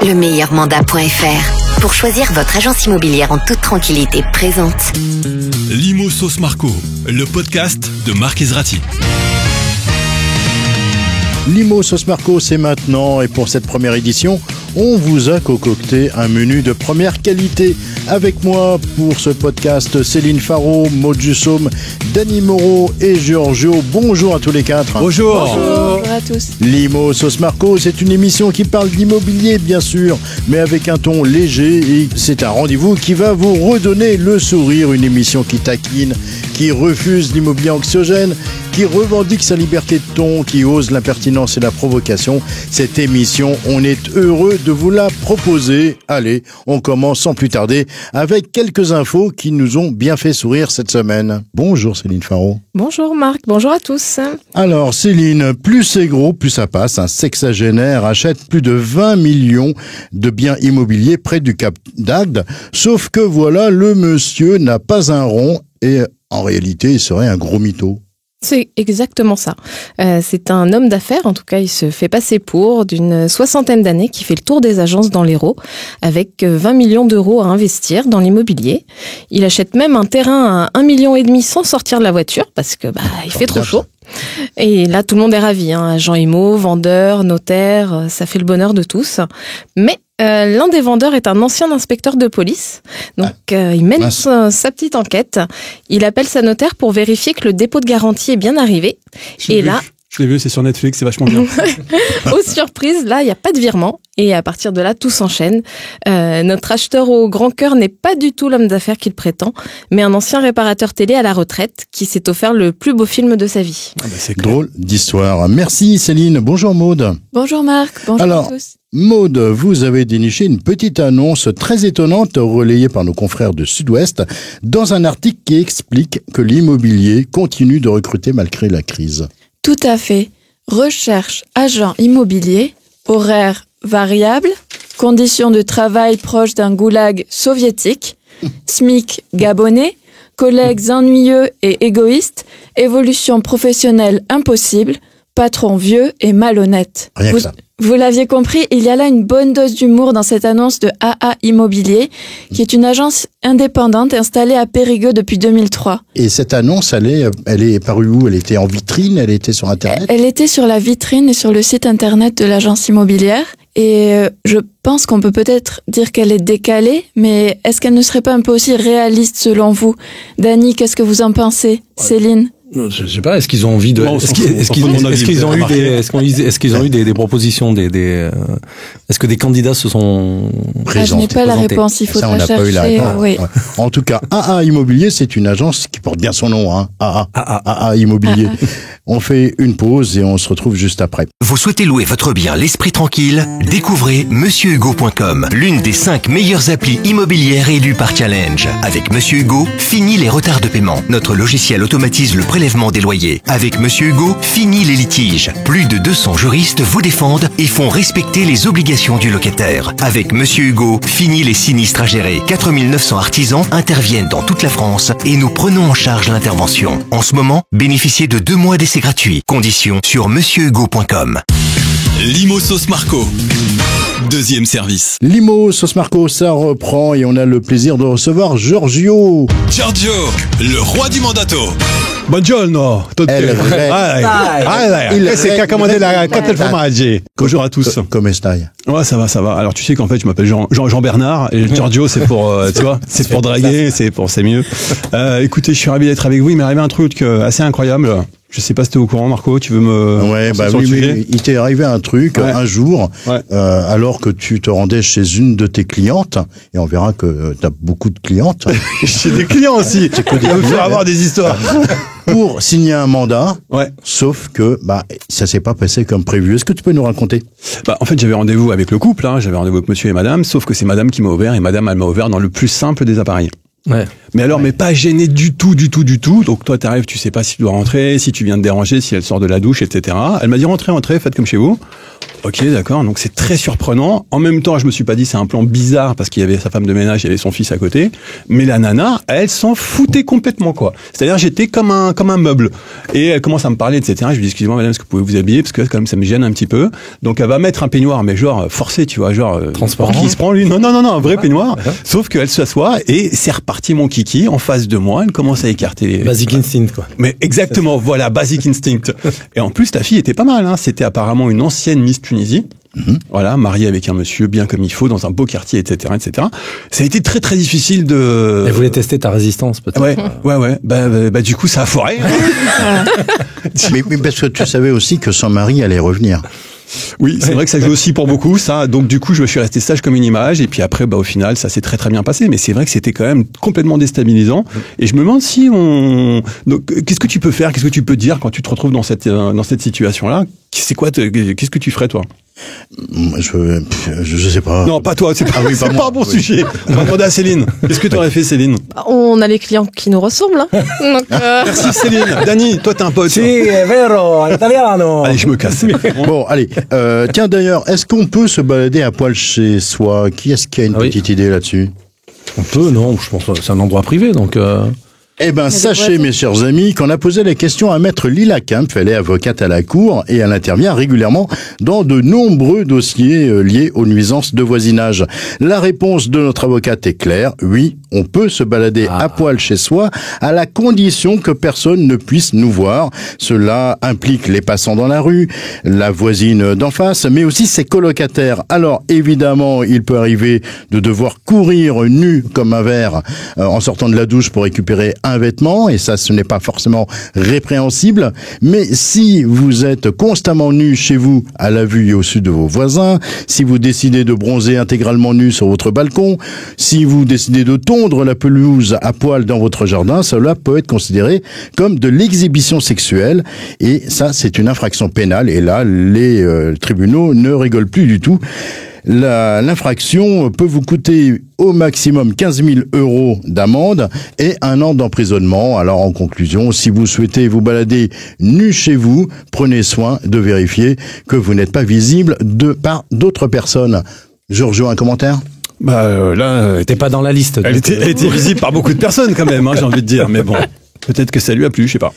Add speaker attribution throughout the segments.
Speaker 1: lemeilleurmandat.fr pour choisir votre agence immobilière en toute tranquillité présente
Speaker 2: Limo Sauce Marco, le podcast de Marc Ezrati.
Speaker 3: Limo Sauce Marco, c'est maintenant, et pour cette première édition, on vous a concocté un menu de première qualité. Avec moi pour ce podcast, Céline Faro, Maud Jussaume, Dany Moreau et Giorgio. Bonjour à tous les quatre.
Speaker 4: Bonjour.
Speaker 5: Bonjour à tous.
Speaker 3: Limo Sauce Marco, c'est une émission qui parle d'immobilier, bien sûr, mais avec un ton léger, et c'est un rendez-vous qui va vous redonner le sourire. Une émission qui taquine, qui refuse l'immobilier anxiogène, qui revendique sa liberté de ton, qui ose l'impertinence et la provocation. Cette émission, on est heureux de vous la proposer. Allez, on commence sans plus tarder avec quelques infos qui nous ont bien fait sourire cette semaine. Bonjour Céline Faro.
Speaker 5: Bonjour Marc, bonjour à tous.
Speaker 3: Alors Céline, plus c'est gros, plus ça passe. Un sexagénaire achète plus de 20 millions de biens immobiliers près du Cap d'Agde. Sauf que voilà, le monsieur n'a pas un rond et en réalité, il serait un gros mytho.
Speaker 5: C'est exactement ça. C'est un homme d'affaires, en tout cas il se fait passer pour, d'une 60aine d'années, qui fait le tour des agences dans l'Hérault, avec 20 millions d'euros à investir dans l'immobilier. Il achète même un terrain à 1,5 million sans sortir de la voiture, parce que il fait trop chaud. Et là tout le monde est ravi, agent IMO, vendeur, notaire, ça fait le bonheur de tous. Mais l'un des vendeurs est un ancien inspecteur de police, donc il mène sa petite enquête. Il appelle sa notaire pour vérifier que le dépôt de garantie est bien arrivé. Je
Speaker 4: l'ai vu, c'est sur Netflix, c'est vachement bien.
Speaker 5: Aux surprises, là, il n'y a pas de virement. Et à partir de là, tout s'enchaîne. Notre acheteur au grand cœur n'est pas du tout l'homme d'affaires qu'il prétend, mais un ancien réparateur télé à la retraite qui s'est offert le plus beau film de sa vie.
Speaker 3: C'est drôle d'histoire. Merci Céline. Bonjour Maud.
Speaker 5: Bonjour Marc. Bonjour à tous.
Speaker 3: Maud, vous avez déniché une petite annonce très étonnante relayée par nos confrères de Sud-Ouest dans un article qui explique que l'immobilier continue de recruter malgré la crise.
Speaker 6: Tout à fait. Recherche agent immobilier, horaire variable, conditions de travail proches d'un goulag soviétique, SMIC gabonais, collègues ennuyeux et égoïstes, évolution professionnelle impossible, patron vieux et malhonnête.
Speaker 3: Rien que ça.
Speaker 6: Vous l'aviez compris, il y a là une bonne dose d'humour dans cette annonce de AA Immobilier, qui est une agence indépendante installée à Périgueux depuis 2003.
Speaker 3: Et cette annonce, elle est parue où? Elle était en vitrine? Elle était sur Internet?
Speaker 6: Elle était sur la vitrine et sur le site Internet de l'agence immobilière. Et je pense qu'on peut-être dire qu'elle est décalée, mais est-ce qu'elle ne serait pas un peu aussi réaliste selon vous? Dany, qu'est-ce que vous en pensez? Céline?
Speaker 7: Je sais pas, est-ce qu'ils ont envie de, est-ce qu'ils ont eu des propositions, est-ce que des candidats se sont
Speaker 3: présentés?
Speaker 6: Je n'ai pas la réponse, il faudra chercher. Pas eu la réponse. Oui.
Speaker 3: Ouais. En tout cas, AA Immobilier, c'est une agence qui porte bien son nom, AA Immobilier. On fait une pause et on se retrouve juste après.
Speaker 8: Vous souhaitez louer votre bien l'esprit tranquille? Découvrez MonsieurHugo.com, l'une des 5 meilleures applis immobilières élues par Challenge. Avec Monsieur Hugo, fini les retards de paiement. Notre logiciel automatise le prélèvement des loyers. Avec Monsieur Hugo, fini les litiges. Plus de 200 juristes vous défendent et font respecter les obligations du locataire. Avec Monsieur Hugo, fini les sinistres à gérer. 4900 artisans interviennent dans toute la France et nous prenons en charge l'intervention. En ce moment, bénéficiez de 2 mois d'essai gratuit. Conditions sur MonsieurHugo.com.
Speaker 2: Limo Sauce Marco, deuxième service.
Speaker 3: Limo Sauce Marco, ça reprend et on a le plaisir de recevoir Giorgio.
Speaker 2: Giorgio, le roi du mandato.
Speaker 4: Buongiorno. C'est qu'a commandé la carte formaggi. Bonjour à tous.
Speaker 3: Come stai?
Speaker 4: Ouais, ça va. Alors tu sais qu'en fait, je m'appelle Jean Bernard et Giorgio, c'est pour, tu vois, c'est pour draguer, c'est mieux. Écoutez, je suis ravi d'être avec vous. Il m'est arrivé un truc assez incroyable. Je sais pas si t'es au courant, Marco, tu veux me...
Speaker 3: Ouais, oui, mais il t'est arrivé un truc, un jour, alors que tu te rendais chez une de tes clientes, et on verra que t'as beaucoup de clientes.
Speaker 4: J'ai des clients aussi. Tu vas me faire avoir des histoires.
Speaker 3: Pour signer un mandat, sauf que, ça s'est pas passé comme prévu. Est-ce que tu peux nous raconter?
Speaker 4: En fait, j'avais rendez-vous avec le couple, j'avais rendez-vous avec monsieur et madame, sauf que c'est madame qui m'a ouvert, et madame, elle m'a ouvert dans le plus simple des appareils.
Speaker 7: Ouais.
Speaker 4: Mais pas gêné du tout. Donc toi, t'arrives, tu sais pas si tu dois rentrer, si tu viens de déranger, si elle sort de la douche, etc. Elle m'a dit rentrez, faites comme chez vous. Ok, d'accord. Donc c'est très surprenant. En même temps, je me suis pas dit c'est un plan bizarre parce qu'il y avait sa femme de ménage, il y avait son fils à côté. Mais la nana, elle s'en foutait complètement, quoi. C'est-à-dire, j'étais comme un meuble. Et elle commence à me parler, etc. Je lui dis, excusez-moi, madame, est-ce que vous pouvez vous habiller? Parce que quand même, ça me gêne un petit peu. Donc elle va mettre un peignoir, mais genre forcé, tu vois, genre
Speaker 7: transparent.
Speaker 4: Qui se prend lui? Non, un vrai peignoir. Sauf qu'elle s'assoit et c'est reparti mon kiki en face de moi. Elle commence à écarter.
Speaker 7: Basic instinct, quoi.
Speaker 4: Mais exactement, voilà, basic instinct. Et en plus, ta fille était pas mal, hein. C'était apparemment une ancienne Miss Tunisie. Voilà, mariée avec un monsieur bien comme il faut, dans un beau quartier, etc., etc. Ça a été très, très difficile de...
Speaker 7: Elle voulait tester ta résistance, peut-être.
Speaker 4: Ouais. Bah, du coup, ça a foiré.
Speaker 3: mais parce que tu savais aussi que son mari allait revenir.
Speaker 4: Oui, c'est vrai que ça joue aussi pour beaucoup, ça. Donc, du coup, je me suis resté sage comme une image. Et puis après, au final, ça s'est très, très bien passé. Mais c'est vrai que c'était quand même complètement déstabilisant. Et je me demande si donc, qu'est-ce que tu peux faire? Qu'est-ce que tu peux dire quand tu te retrouves dans cette situation-là? C'est quoi, qu'est-ce que tu ferais, toi?
Speaker 3: Je sais pas.
Speaker 4: Non, pas toi, c'est pas un bon sujet. On va demander à Céline. Qu'est-ce que tu aurais fait, Céline?
Speaker 5: On a les clients qui nous ressemblent. Hein. Donc,
Speaker 4: Merci Céline. Dani, toi t'es un pote.
Speaker 7: Si, è vero, italiano.
Speaker 4: Allez, je me casse.
Speaker 3: Bon, allez. Tiens, d'ailleurs, est-ce qu'on peut se balader à poil chez soi? Qui est-ce qui a une petite idée là-dessus?
Speaker 7: On peut, non, je pense que c'est un endroit privé, donc...
Speaker 3: Eh ben, sachez, mes chers amis, qu'on a posé la question à maître Lila Kempf. Elle est avocate à la cour et elle intervient régulièrement dans de nombreux dossiers liés aux nuisances de voisinage. La réponse de notre avocate est claire. Oui, on peut se balader à poil chez soi à la condition que personne ne puisse nous voir. Cela implique les passants dans la rue, la voisine d'en face, mais aussi ses colocataires. Alors, évidemment, il peut arriver de devoir courir nu comme un verre en sortant de la douche pour récupérer un vêtement, et ça, ce n'est pas forcément répréhensible. Mais si vous êtes constamment nu chez vous, à la vue et au sud de vos voisins, si vous décidez de bronzer intégralement nu sur votre balcon, si vous décidez de tondre la pelouse à poil dans votre jardin, cela peut être considéré comme de l'exhibition sexuelle, et ça, c'est une infraction pénale. Et là, les tribunaux ne rigolent plus du tout. L'infraction peut vous coûter au maximum 15 000 € d'amende et 1 an d'emprisonnement. Alors en conclusion, si vous souhaitez vous balader nu chez vous, prenez soin de vérifier que vous n'êtes pas visible par d'autres personnes. Giorgio, un commentaire?
Speaker 4: Là,
Speaker 7: t'es pas dans la liste.
Speaker 4: Elle était visible par beaucoup de personnes quand même, hein, j'ai envie de dire, mais bon. Peut-être que ça lui a plu, je sais pas.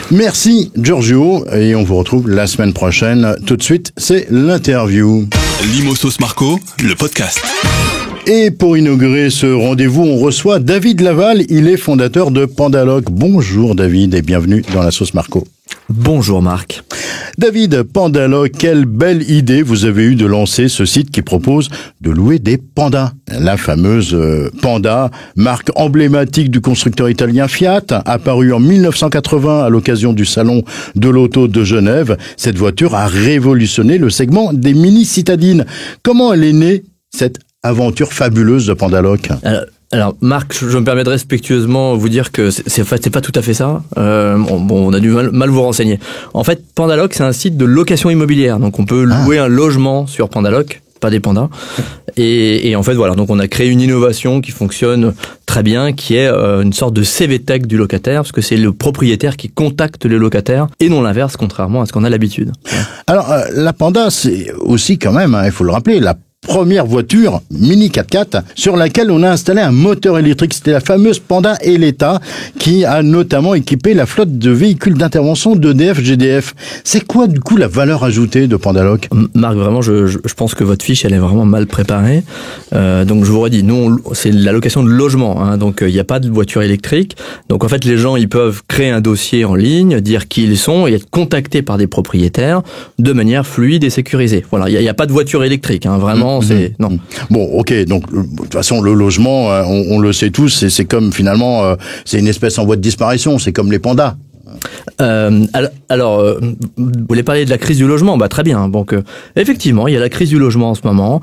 Speaker 3: Merci Giorgio, et on vous retrouve la semaine prochaine. Tout de suite, c'est l'interview.
Speaker 2: Limo Sauce Marco, le podcast.
Speaker 3: Et pour inaugurer ce rendez-vous, on reçoit David Laval. Il est fondateur de Pandaloc. Bonjour David et bienvenue dans la Sauce Marco.
Speaker 9: Bonjour Marc.
Speaker 3: David, Pandaloc, quelle belle idée vous avez eue de lancer ce site qui propose de louer des pandas. La fameuse Panda, marque emblématique du constructeur italien Fiat, apparue en 1980 à l'occasion du salon de l'auto de Genève. Cette voiture a révolutionné le segment des mini-citadines. Comment elle est née, cette aventure fabuleuse de Pandaloc?
Speaker 9: Alors Marc, je me permets de respectueusement vous dire que c'est pas tout à fait ça. On a dû mal vous renseigner. En fait, Pandaloc, c'est un site de location immobilière, donc on peut louer un logement sur Pandaloc, pas des pandas. Et en fait voilà, donc on a créé une innovation qui fonctionne très bien, qui est une sorte de CVTech du locataire, parce que c'est le propriétaire qui contacte le locataire et non l'inverse, contrairement à ce qu'on a l'habitude.
Speaker 3: Alors la Panda, c'est aussi quand même, il faut le rappeler, la première voiture mini 4x4 sur laquelle on a installé un moteur électrique. C'était la fameuse Panda Eletta qui a notamment équipé la flotte de véhicules d'intervention d'EDF GDF. C'est quoi du coup la valeur ajoutée de Pandaloc?
Speaker 9: Marc, vraiment, je pense que votre fiche elle est vraiment mal préparée. Donc je vous redis, nous c'est la location de logement, hein, donc il n'y a pas de voiture électrique. Donc en fait les gens ils peuvent créer un dossier en ligne, dire qui ils sont et être contactés par des propriétaires de manière fluide et sécurisée. Voilà, il n'y a pas de voiture électrique, hein, vraiment. Non.
Speaker 3: Bon, ok, donc de toute façon le logement, on le sait tous, c'est comme finalement, c'est une espèce en voie de disparition, c'est comme les pandas.
Speaker 9: Vous voulez parler de la crise du logement? Très bien. Donc, effectivement, il y a la crise du logement en ce moment.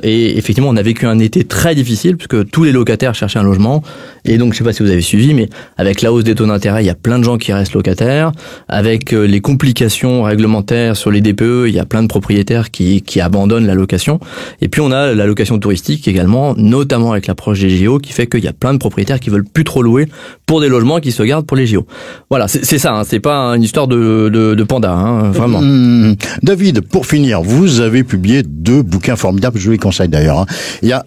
Speaker 9: Et effectivement, on a vécu un été très difficile puisque tous les locataires cherchaient un logement. Et donc, je sais pas si vous avez suivi, mais avec la hausse des taux d'intérêt, il y a plein de gens qui restent locataires. Avec les complications réglementaires sur les DPE, il y a plein de propriétaires qui abandonnent la location. Et puis, on a la location touristique également, notamment avec l'approche des JO, qui fait qu'il y a plein de propriétaires qui veulent plus trop louer pour des logements qui se gardent pour les JO. Voilà. Voilà, c'est ça, hein, c'est pas une histoire de panda, hein, vraiment.
Speaker 3: David, pour finir, vous avez publié 2 bouquins formidables, je vous les conseille d'ailleurs. Hein. Il y a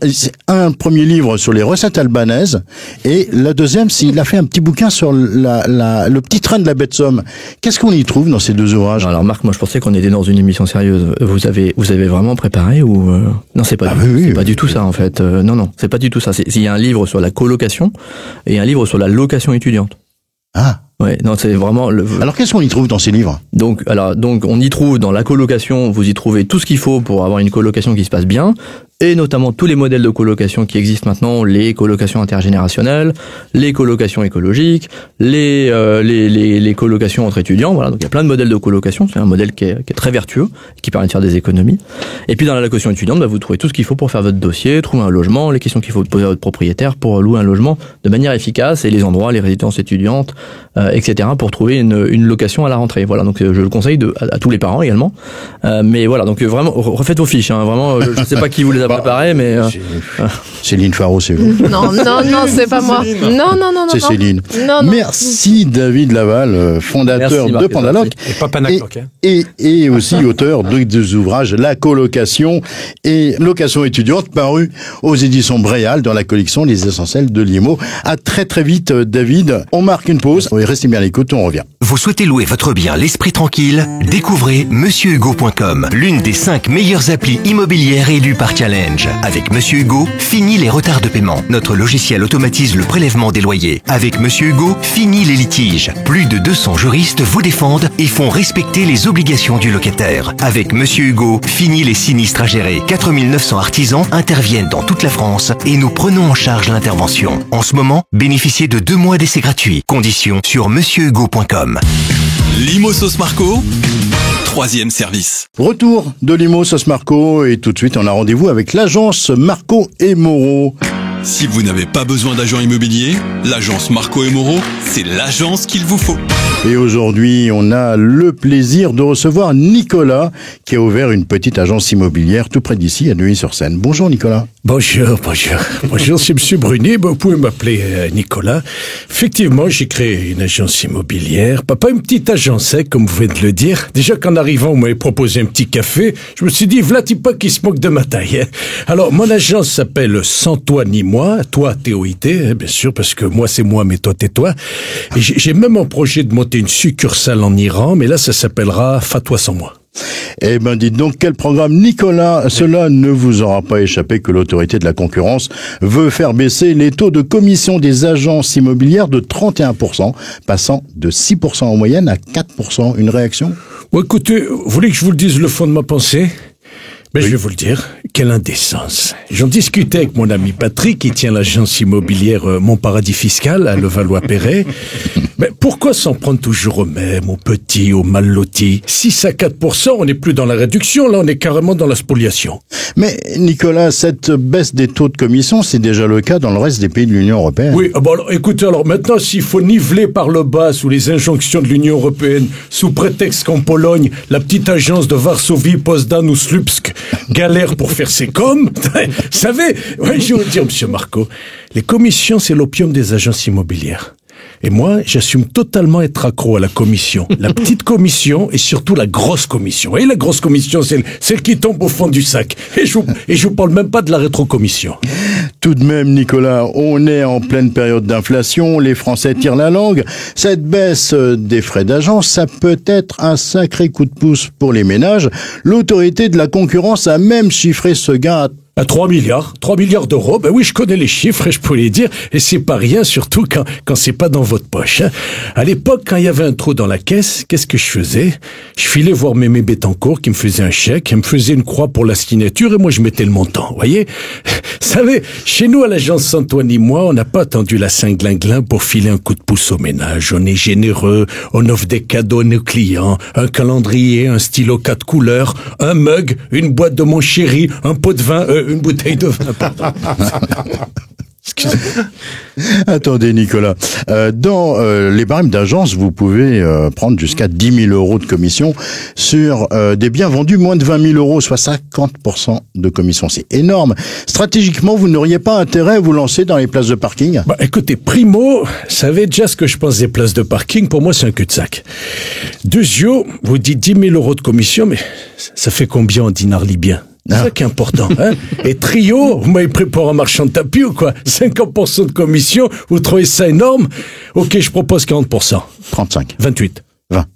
Speaker 3: un premier livre sur les recettes albanaises, et la deuxième, il a fait un petit bouquin sur le petit train de la baie de Somme. Qu'est-ce qu'on y trouve dans ces 2 ouvrages?
Speaker 9: Alors Marc, moi je pensais qu'on était dans une émission sérieuse. Vous avez vraiment préparé ou Non, c'est pas pas du tout ça en fait. Non, c'est pas du tout ça. Il y a un livre sur la colocation et un livre sur la location étudiante.
Speaker 3: Ah.
Speaker 9: Ouais, non, c'est vraiment
Speaker 3: Alors qu'est-ce qu'on y trouve dans ces livres?
Speaker 9: Donc on y trouve dans la colocation, vous y trouvez tout ce qu'il faut pour avoir une colocation qui se passe bien, et notamment tous les modèles de colocation qui existent maintenant, les colocations intergénérationnelles, les colocations écologiques, les colocations entre étudiants. Voilà, donc il y a plein de modèles de colocation. C'est un modèle qui est très vertueux, qui permet de faire des économies. Et puis dans la location étudiante, vous trouvez tout ce qu'il faut pour faire votre dossier, trouver un logement, les questions qu'il faut poser à votre propriétaire pour louer un logement de manière efficace, et les endroits, les résidences étudiantes, etc. pour trouver une location à la rentrée. Voilà, donc je le conseille à tous les parents également. Mais voilà, donc vraiment refaites vos fiches. Hein, vraiment, je ne sais pas qui vous les a préparé, mais
Speaker 3: Céline Faro, c'est vous.
Speaker 5: Non, c'est pas moi. Non.
Speaker 3: C'est Céline. Non. Merci David Laval, fondateur de Pandaloc.
Speaker 7: Et pas Panac,
Speaker 3: et aussi auteur de 2 ouvrages, La colocation et Location étudiante, paru aux éditions Bréal dans la collection Les Essentiels de l'IMO. À très très vite David. On marque une pause. Oui, restez bien à l'écoute, on revient.
Speaker 8: Vous souhaitez louer votre bien l'esprit tranquille? Découvrez MonsieurHugo.com, l'une des 5 meilleures applis immobilières élues par Challenge. Avec Monsieur Hugo, fini les retards de paiement. Notre logiciel automatise le prélèvement des loyers. Avec Monsieur Hugo, fini les litiges. Plus de 200 juristes vous défendent et font respecter les obligations du locataire. Avec Monsieur Hugo, fini les sinistres à gérer. 4900 artisans interviennent dans toute la France et nous prenons en charge l'intervention. En ce moment, bénéficiez de 2 mois d'essai gratuit. Conditions sur monsieurhugo.com.
Speaker 2: Limo Sauce Marco, 3e service.
Speaker 3: Retour de Limo Sauce Marco, et tout de suite on a rendez-vous avec l'agence Marco et Moreau.
Speaker 2: Si vous n'avez pas besoin d'agent immobilier, l'agence Marco et Moreau, c'est l'agence qu'il vous faut.
Speaker 3: Et aujourd'hui, on a le plaisir de recevoir Nicolas, qui a ouvert une petite agence immobilière tout près d'ici, à Neuilly-sur-Seine. Bonjour Nicolas.
Speaker 10: Bonjour, c'est Monsieur Brunet, vous pouvez m'appeler Nicolas. Effectivement, j'ai créé une agence immobilière, pas une petite agence, comme vous venez de le dire. Déjà qu'en arrivant, on m'avait proposé un petit café, je me suis dit, voilà pas qui se moque de ma taille. Alors, mon agence s'appelle Sans toi ni moi, toi TOIT, bien sûr, parce que moi c'est moi, mais toi t'es toi. Et j'ai même un projet de monter une succursale en Iran, mais là ça s'appellera Fatwa sans moi.
Speaker 3: Eh ben, dites donc, quel programme, Nicolas. Cela ne vous aura pas échappé que l'autorité de la concurrence veut faire baisser les taux de commission des agences immobilières de 31%, passant de 6% en moyenne à 4%. Une réaction?
Speaker 10: Bon, écoutez, vous voulez que je vous le dise le fond de ma pensée? Ben, oui. Je vais vous le dire. Quelle indécence. J'en discutais avec mon ami Patrick, qui tient l'agence immobilière Mon Paradis Fiscal à Levallois-Perret. Mais pourquoi s'en prendre toujours au même, aux petits, aux mal lotis? 6 à 4%, on n'est plus dans la réduction, là on est carrément dans la spoliation.
Speaker 3: Mais Nicolas, cette baisse des taux de commission, c'est déjà le cas dans le reste des pays de l'Union européenne.
Speaker 10: Oui, bon alors, écoutez, alors maintenant s'il faut niveler par le bas sous les injonctions de l'Union européenne, sous prétexte qu'en Pologne, la petite agence de Varsovie, Poznan ou Słupsk galère pour faire ses coms, vous savez, ouais, je vais vous dire, monsieur Marco, les commissions c'est l'opium des agences immobilières. Et moi, j'assume totalement être accro à la commission. La petite commission et surtout la grosse commission. Et la grosse commission, c'est celle qui tombe au fond du sac. Et je vous parle même pas de la rétrocommission.
Speaker 3: Tout de même, Nicolas, on est en pleine période d'inflation, les Français tirent la langue. Cette baisse des frais d'agence, ça peut être un sacré coup de pouce pour les ménages. L'autorité de la concurrence a même chiffré ce gain
Speaker 10: à 3 milliards d'euros. Ben oui, je connais les chiffres et je peux les dire. Et c'est pas rien, surtout quand c'est pas dans votre poche, hein. À l'époque, quand il y avait un trou dans la caisse, qu'est-ce que je faisais? Je filais voir Mémé Bettencourt qui me faisait un chèque, elle me faisait une croix pour la signature et moi je mettais le montant, vous voyez? Vous savez, chez nous à l'agence Antoine et moi, on n'a pas attendu la Saint-Glinglin pour filer un coup de pouce au ménage. On est généreux, on offre des cadeaux à nos clients, un calendrier, un stylo 4 couleurs, un mug, une boîte de mon chéri, un pot de vin, une bouteille de vin, pardon.
Speaker 3: Attendez, Nicolas. Dans les barèmes d'agence, vous pouvez prendre jusqu'à 10 000 euros de commission sur des biens vendus moins de 20 000 euros, soit 50% de commission. C'est énorme. Stratégiquement, vous n'auriez pas intérêt à vous lancer dans les places de parking?
Speaker 10: Bah, écoutez, primo, vous savez déjà ce que je pense des places de parking. Pour moi, c'est un cul-de-sac. Deuxio, vous dites 10 000 euros de commission, mais ça fait combien en dinars libyens? C'est ça qui est important, hein. Et trio, vous m'avez pris pour un marchand de tapis ou quoi? 50% de commission, vous trouvez ça énorme? Ok, je propose 40%.
Speaker 3: 35.
Speaker 10: 28.
Speaker 3: 20.